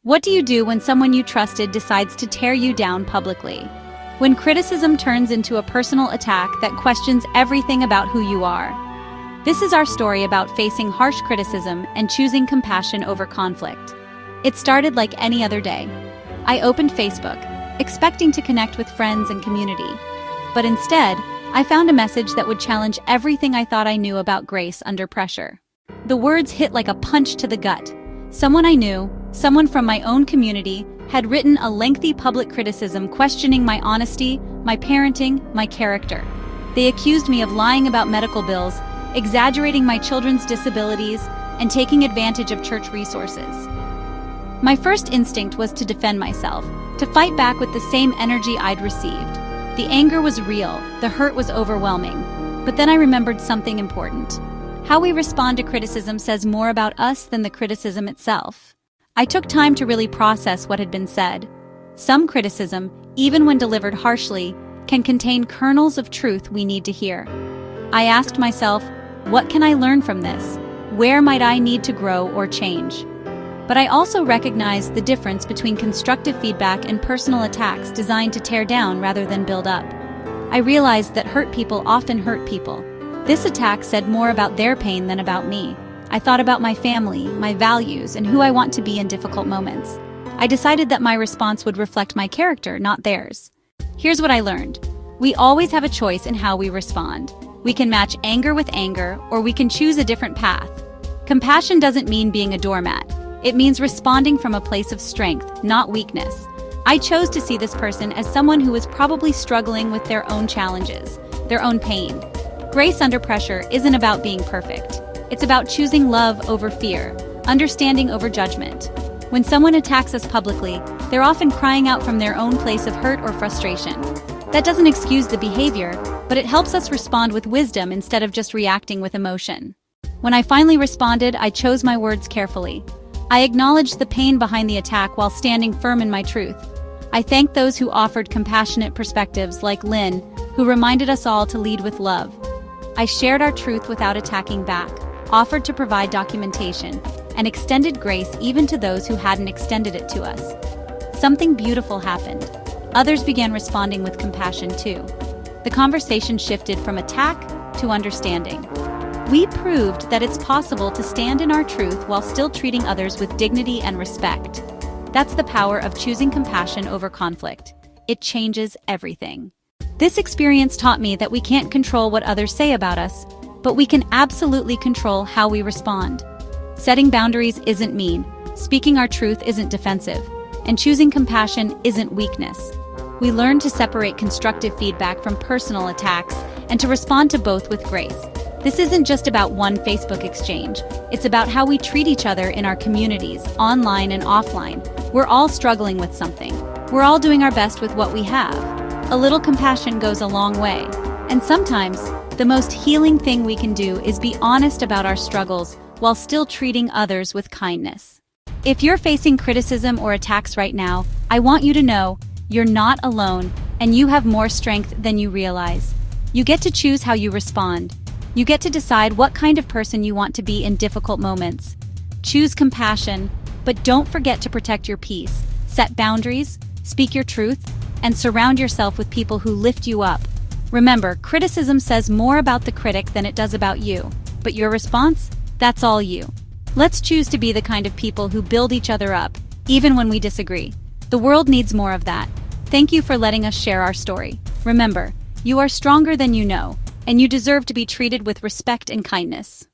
What do you do when someone you trusted decides to tear you down publicly? When criticism turns into a personal attack that questions everything about who you are. This is our story about facing harsh criticism and choosing compassion over conflict. It started like any other day. I opened Facebook, expecting to connect with friends and community. But instead, I found a message that would challenge everything I thought I knew about grace under pressure. The words hit like a punch to the gut. Someone I knew, someone from my own community, had written a lengthy public criticism questioning my honesty, my parenting, my character. They accused me of lying about medical bills, exaggerating my children's disabilities, and taking advantage of church resources. My first instinct was to defend myself, to fight back with the same energy I'd received. The anger was real, the hurt was overwhelming. But then I remembered something important. How we respond to criticism says more about us than the criticism itself. I took time to really process what had been said. Some criticism, even when delivered harshly, can contain kernels of truth we need to hear. I asked myself, what can I learn from this? Where might I need to grow or change? But I also recognized the difference between constructive feedback and personal attacks designed to tear down rather than build up. I realized that hurt people often hurt people. This attack said more about their pain than about me. I thought about my family, my values, and who I want to be in difficult moments. I decided that my response would reflect my character, not theirs. Here's what I learned. We always have a choice in how we respond. We can match anger with anger, or we can choose a different path. Compassion doesn't mean being a doormat. It means responding from a place of strength, not weakness. I chose to see this person as someone who was probably struggling with their own challenges, their own pain. Grace under pressure isn't about being perfect. It's about choosing love over fear, understanding over judgment. When someone attacks us publicly, they're often crying out from their own place of hurt or frustration. That doesn't excuse the behavior, but it helps us respond with wisdom instead of just reacting with emotion. When I finally responded, I chose my words carefully. I acknowledged the pain behind the attack while standing firm in my truth. I thanked those who offered compassionate perspectives like Lynn, who reminded us all to lead with love. I shared our truth without attacking back, offered to provide documentation, and extended grace even to those who hadn't extended it to us. Something beautiful happened. Others began responding with compassion too. The conversation shifted from attack to understanding. We proved that it's possible to stand in our truth while still treating others with dignity and respect. That's the power of choosing compassion over conflict. It changes everything. This experience taught me that we can't control what others say about us, but we can absolutely control how we respond. Setting boundaries isn't mean, speaking our truth isn't defensive, and choosing compassion isn't weakness. We learn to separate constructive feedback from personal attacks and to respond to both with grace. This isn't just about one Facebook exchange. It's about how we treat each other in our communities, online and offline. We're all struggling with something. We're all doing our best with what we have. A little compassion goes a long way. And sometimes, the most healing thing we can do is be honest about our struggles while still treating others with kindness. If you're facing criticism or attacks right now, I want you to know you're not alone and you have more strength than you realize. You get to choose how you respond. You get to decide what kind of person you want to be in difficult moments. Choose compassion, but don't forget to protect your peace. Set boundaries, speak your truth, and surround yourself with people who lift you up. Remember, criticism says more about the critic than it does about you. But your response? That's all you. Let's choose to be the kind of people who build each other up, even when we disagree. The world needs more of that. Thank you for letting us share our story. Remember, you are stronger than you know, and you deserve to be treated with respect and kindness.